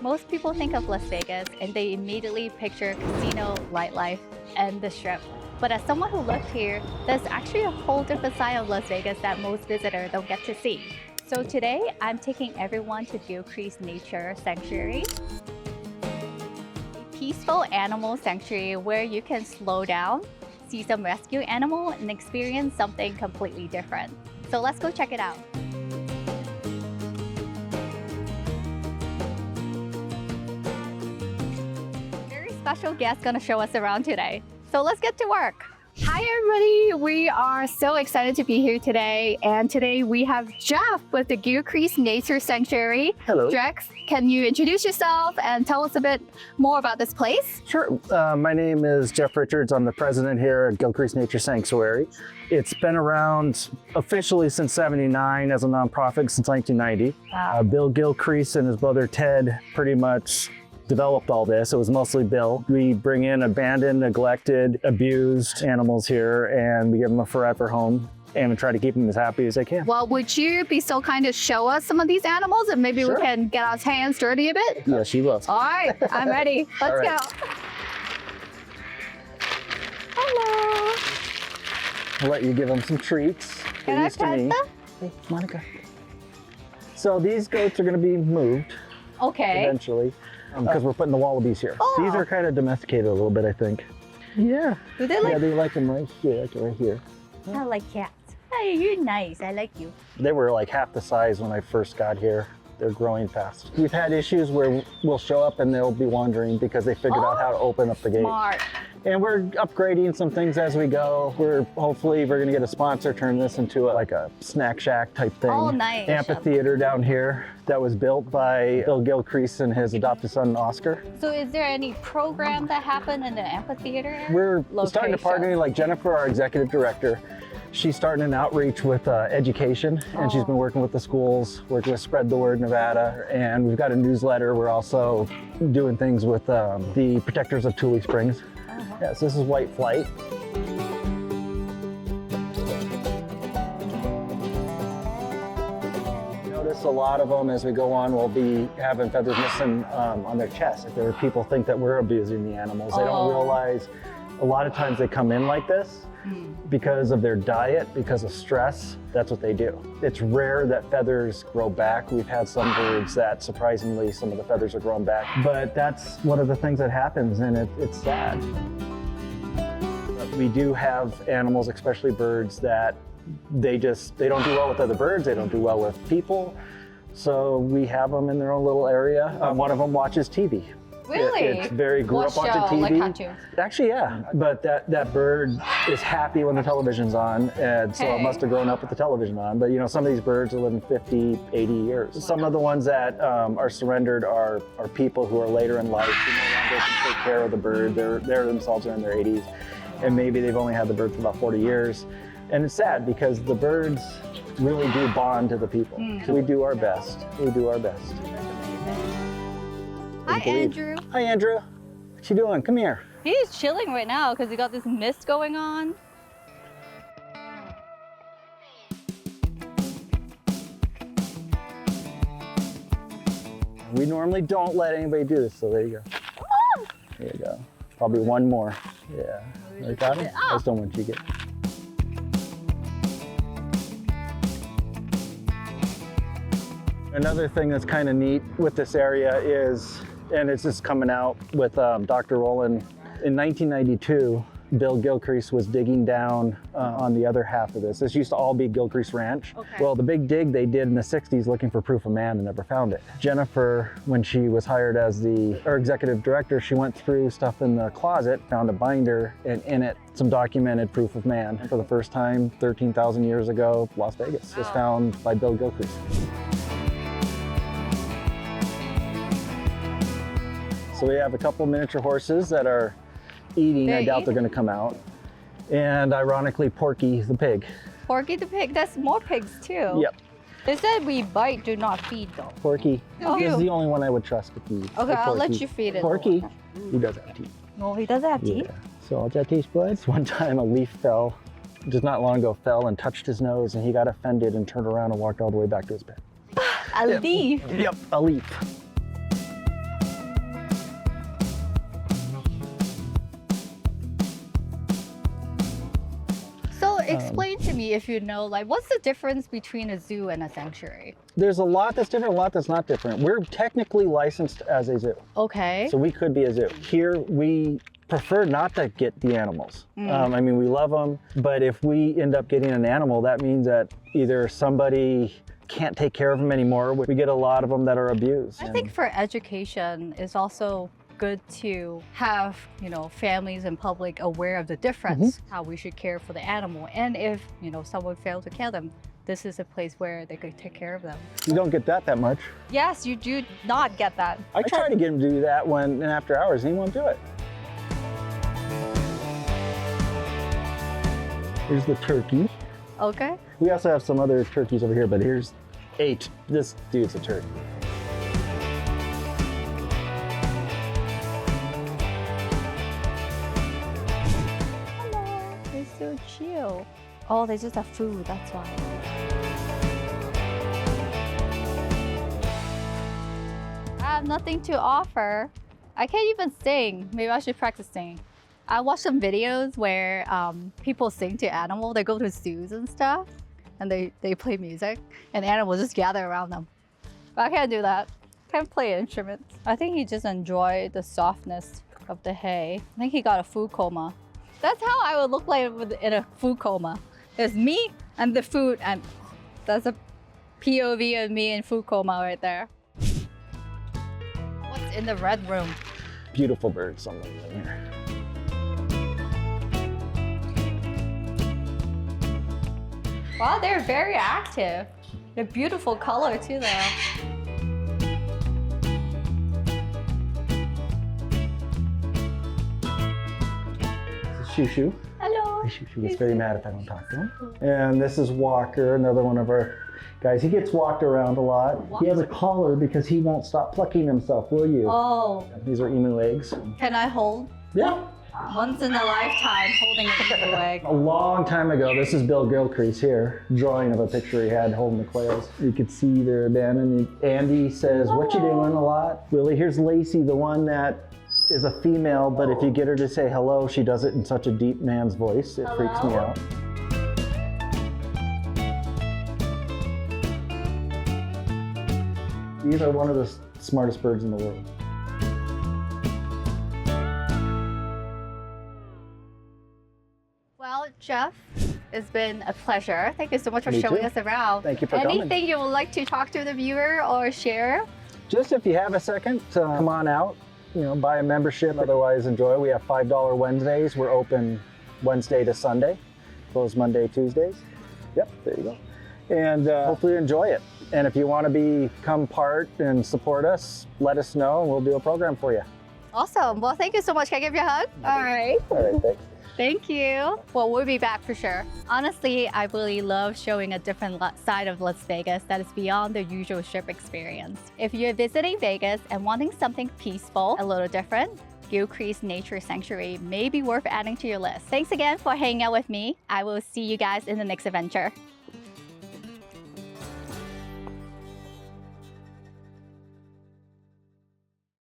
Most people think of Las Vegas and they immediately picture casino, nightlife, and the Strip. But as someone who lived here, there's actually a whole different side of Las Vegas that most visitors don't get to see. So today, I'm taking everyone to Gilcrease Nature Sanctuary, a peaceful animal sanctuary where you can slow down, see some rescue animal, and experience something completely different. So let's go check it out. Very special guest gonna show us around today. So let's get to work. Hi everybody, we are so excited to be here today. And today we have Jeff with the Gilcrease Nature Sanctuary. Hello. Jeff, can you introduce yourself and tell us a bit more about this place? Sure. My name is Jeff Richards. I'm the president here at Gilcrease Nature Sanctuary. It's been around officially since '79 as a nonprofit since 1990. Wow. Bill Gilcrease and his brother Ted pretty much developed all this. It was mostly Bill. We bring in abandoned, neglected, abused animals here and we give them a forever home and we try to keep them as happy as they can. Well, would you be so kind to show us some of these animals and maybe Sure. we can get our hands dirty a bit? Yeah, she will. All right, I'm ready. Let's All right. go. Hello. I'll let you give them some treats. Can They're I used to pet me. them? Hey, Monica. So these goats are going to be moved Okay. eventually. Because we're putting the wallabies here. Oh. These are kind of domesticated a little bit, I think. Yeah. Do they Yeah, like? they like them right here, like right here. I like cats. Hey, you're nice. I like you. They were like half the size when I first got here. They're growing fast. We've had issues where we'll show up and they'll be wandering because they figured out how to open up the gate. Smart. And we're upgrading some things as we go. Hopefully we're gonna get a sponsor, turn this into like a snack shack type thing. Oh, nice. Amphitheater down here that was built by Bill Gilcrease and his adopted son, Oscar. So is there any program that happened in the amphitheater? We're starting to partner, like Jennifer, our executive director. She's starting an outreach with education, and she's been working with the schools, working with Spread the Word Nevada, and we've got a newsletter. We're also doing things with the Protectors of Tule Springs. Yes, this is white flight. Notice a lot of them as we go on will be having feathers missing on their chest. If there are people think that we're abusing the animals, they don't realize a lot of times they come in like this because of their diet, because of stress. That's what they do. It's rare that feathers grow back. We've had some birds that surprisingly some of the feathers are growing back, but that's one of the things that happens, and it's sad. We do have animals, especially birds, that they don't do well with other birds, they don't do well with people. So we have them in their own little area. One of them watches TV. Really? It's very grew up watching TV. Like cartoons? Actually, yeah. But that bird is happy when the television's on, and so it must have grown up with the television on. But you know, some of these birds are living 50, 80 years. Some of the ones that are surrendered are people who are later in life, who no longer can take care of the bird. They're themselves are in their 80s, and maybe they've only had the bird for about 40 years. And it's sad because the birds really do bond to the people. So we do our best. We do our best. Hi, Andrew. Hi, Andrew. What you doing? Come here. He's chilling right now because we got this mist going on. We normally don't let anybody do this, so there you go. There you go. Probably one more. Yeah. You got it? I just don't want you to get. Another thing that's kind of neat with this area is, and it's just coming out with Dr. Rowland, in 1992, Bill Gilcrease was digging down on the other half of this. This used to all be Gilcrease Ranch. Okay. Well, the big dig they did in the 60s looking for proof of man and never found it. Jennifer, when she was hired as our executive director, she went through stuff in the closet, found a binder, and in it, some documented proof of man. For the first time, 13,000 years ago, Las Vegas was found by Bill Gilcrease. So we have a couple miniature horses that are eating. I doubt they're going to come out. And ironically, Porky the pig. Porky the pig. That's more pigs too. Yep. They said we bite, do not feed though. Porky. Oh. This is the only one I would trust to feed. Okay, I'll let Porky. you feed it. Porky, he does have teeth. No, he doesn't have teeth. Yeah. So all that taste buds. One time a leaf fell, just not long ago, fell and touched his nose, and he got offended and turned around and walked all the way back to his bed. A leaf. Yep, a leaf. me if you know, like, what's the difference between a zoo and a sanctuary? There's a lot that's different, a lot that's not different. We're technically licensed as a zoo. Okay. So we could be a zoo. Here, we prefer not to get the animals. I mean, we love them, but if we end up getting an animal, that means that either somebody can't take care of them anymore. We get a lot of them that are abused. I think for education is also good to have, you know, families and public aware of the difference, how we should care for the animal. And if, you know, someone failed to kill them, this is a place where they could take care of them. You don't get that much. Yes, you do not get that. I try to get him to do that when after hours, and he won't do it. Here's the turkey. Okay. We also have some other turkeys over here, but here's 8. This dude's a turkey. Hello, they're so chill. Oh, they just have food, that's why. I have nothing to offer. I can't even sing. Maybe I should practice singing. I watched some videos where people sing to animals. They go to zoos and stuff, and they play music, and animals just gather around them. But I can't do that. Can't play instruments. I think he just enjoyed the softness of the hay. I think he got a food coma. That's how I would look like in a food coma. There's me and the food, and that's a POV of me in food coma right there. What's in the red room? Beautiful birds, some of them in here. Wow, they're very active. They're beautiful color too, though. This is Shushu. Hello. Shushu gets very mad if I don't talk to him. And this is Walker, another one of our guys. He gets walked around a lot. He has a collar because he won't stop plucking himself, will you? Oh. These are emu eggs. Can I hold? Yeah. Once in a lifetime, holding an emu egg. A long time ago, this is Bill Gilcrease here, drawing of a picture he had holding the quails. You could see they're abandoned. Andy says, "What you doing?" a lot. Willie, here's Lacey, the one that is a female, but if you get her to say hello, she does it in such a deep man's voice. It freaks me out. These are one of the smartest birds in the world. Well, Jeff, it's been a pleasure. Thank you so much for Me showing too. us around. Thank you for coming. Anything you would like to talk to the viewer or share? Just if you have a second, come on out, you know, buy a membership, otherwise enjoy. We have $5 Wednesdays. We're open Wednesday to Sunday, closed Monday, Tuesdays. Yep, there you go. And hopefully you enjoy it. And if you want to become part and support us, let us know and we'll do a program for you. Awesome. Well, thank you so much. Can I give you a hug? All right. All right, thanks. Thank you. Well, we'll be back for sure. Honestly, I really love showing a different side of Las Vegas that is beyond the usual Strip experience. If you're visiting Vegas and wanting something peaceful, a little different, Gilcrease Nature Sanctuary may be worth adding to your list. Thanks again for hanging out with me. I will see you guys in the next adventure.